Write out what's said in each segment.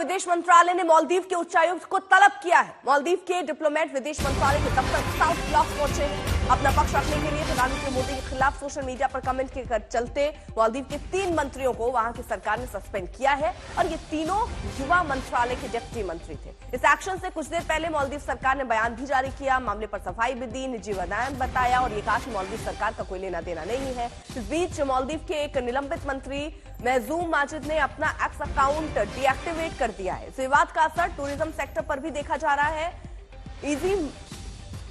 विदेश मंत्रालय ने मालदीव के उच्चायुक्त को तलब किया है। मालदीव के डिप्लोमेट विदेश मंत्रालय के दफ्तर साउथ ब्लॉक पहुंचे हैं अपना पक्ष रखने के लिए। प्रधानमंत्री मोदी के खिलाफ सोशल मीडिया पर कमेंट के चलते मालदीव के 3 मंत्रियों को वहां की सरकार ने सस्पेंड किया है और ये तीनों युवा मंत्रालय के डिप्टी मंत्री थे। इस एक्शन से कुछ देर पहले मालदीव सरकार ने बयान भी जारी किया, मामले पर सफाई भी दी, निजी बयान बताया और ये कहा कि मालदीव सरकार का कोई लेना देना नहीं है। इस बीच मालदीव के एक निलंबित मंत्री महजूम माजिद ने अपना एक्स अकाउंट डीएक्टिवेट कर दिया है। इस विवाद का असर टूरिज्म सेक्टर पर भी देखा जा रहा है। इजी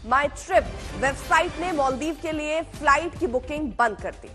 माई ट्रिप वेबसाइट ने मालदीव के लिए फ्लाइट की बुकिंग बंद कर दी।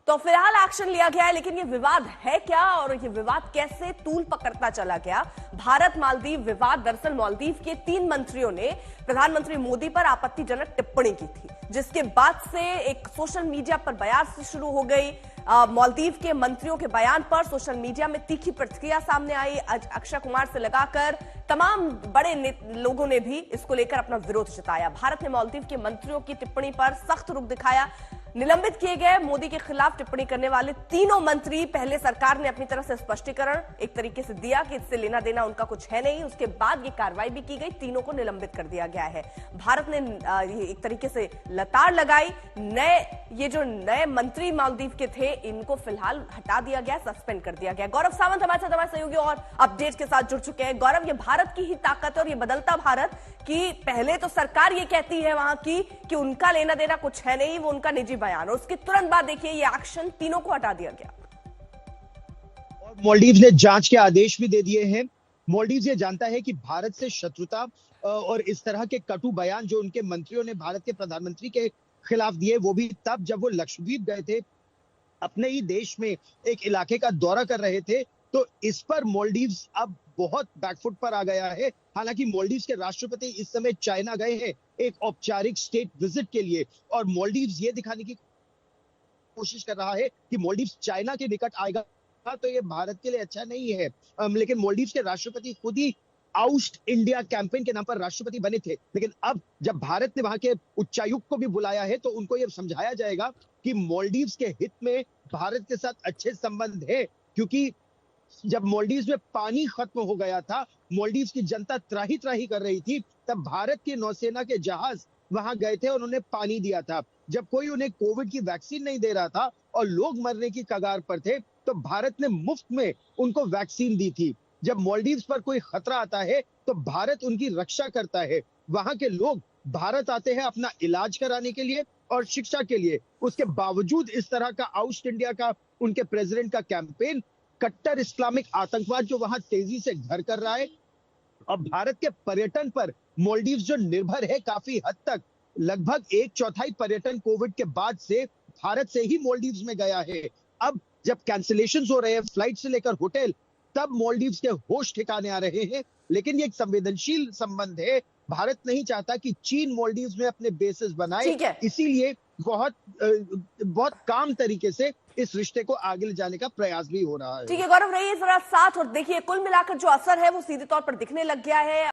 तो फिलहाल एक्शन लिया गया है, लेकिन ये विवाद है क्या और ये विवाद कैसे तूल पकड़ता चला गया? भारत मालदीव विवाद दरअसल मालदीव के 3 मंत्रियों ने प्रधानमंत्री मोदी पर आपत्तिजनक टिप्पणी की थी, जिसके बाद से एक सोशल मीडिया पर बयान से शुरू हो गई। मालदीव के मंत्रियों के बयान पर सोशल मीडिया में तीखी प्रतिक्रिया सामने आई। अक्षय कुमार से लगाकर तमाम बड़े लोगों ने भी इसको लेकर अपना विरोध जताया। भारत ने मालदीव के मंत्रियों की टिप्पणी पर सख्त रुख दिखाया। निलंबित किए गए मोदी के खिलाफ टिप्पणी करने वाले तीनों मंत्री पहले सरकार ने अपनी तरफ से स्पष्टीकरण एक तरीके से दिया कि इससे लेना देना उनका कुछ है नहीं। उसके बाद ये कार्रवाई भी की गई, तीनों को निलंबित कर दिया गया है। भारत ने एक तरीके से लताड़ लगाई। ये जो नए मंत्री मालदीव के थे इनको फिलहाल हटा दिया गया, सस्पेंड कर दिया गया। गौरव सावंत हमारे साथ हमारे सहयोगी और अपडेट के साथ जुड़ चुके हैं। गौरव, ये भारत की ही ताकत है और ये बदलता भारत कि पहले तो सरकार ये कहती है वहां की कि उनका लेना देना कुछ है नहीं, वो उनका निजी बयान, और उसके तुरंत बाद देखिए ये एक्शन तीनों को हटा दिया गया। और मालदीव ने जांच के आदेश भी दे दिए हैं। मालदीव ये जानता है कि भारत से शत्रुता और इस तरह के कटु बयान जो उनके मंत्रियों ने भारत के प्रधानमंत्री के खिलाफ दिए, वो भी तब जब वो लक्षद्वीप गए थे, अपने ही देश में एक इलाके का दौरा कर रहे थे। तो इस पर मालदीव अब बहुत बैकफुट पर आ गया है। हालांकि मालदीव के राष्ट्रपति इस समय चाइना गए हैं एक औपचारिक स्टेट विजिट के लिए, और मालदीव ये दिखाने की कोशिश कर रहा है कि मालदीव चाइना के निकट आएगा तो ये भारत के लिए अच्छा नहीं है। लेकिन मालदीव के राष्ट्रपति खुद ही आउस्ट इंडिया कैंपेन के नाम पर राष्ट्रपति बने थे, लेकिन अब जब भारत ने वहां के उच्चायुक्त को भी बुलाया है तो उनको यह समझाया जाएगा कि मालदीव के हित में भारत के साथ अच्छे संबंध है। क्योंकि जब मालदीव में पानी खत्म हो गया था, मालदीव की जनता त्राही त्राही कर रही थी, तब भारत की नौसेना के जहाज वहां गए थे और उन्होंने पानी दिया था। जब कोई उन्हें कोविड की वैक्सीन नहीं दे रहा था और लोग मरने की कगार पर थे, तो भारत ने मुफ्त में उनको वैक्सीन दी थी। जब मालदीव पर कोई खतरा आता है तो भारत उनकी रक्षा करता है। वहां के लोग भारत आते हैं अपना इलाज कराने के लिए और शिक्षा के लिए। उसके बावजूद इस तरह का आउस्ट इंडिया का उनके प्रेसिडेंट का कैंपेन, कट्टर इस्लामिक आतंकवाद जो वहां तेजी से घर कर रहा है, और भारत के पर्यटन पर मालदीव जो निर्भर है काफी हद तक, लगभग 1/4 पर्यटन कोविड के बाद से भारत से ही मालदीव में गया है। अब जब कैंसिलेशंस हो रहे हैं फ्लाइट से लेकर होटल, तब मालदीव के होश ठिकाने आ रहे हैं। लेकिन ये एक संवेदनशील संबंध है। भारत नहीं चाहता कि चीन मालदीव में अपने बेसेस बनाए, इसीलिए बहुत काम तरीके से इस रिश्ते को आगे ले जाने का प्रयास भी हो रहा है। ठीक है गौरव, रहिए जरा साथ और देखिए कुल मिलाकर जो असर है वो सीधे तौर पर दिखने लग गया है।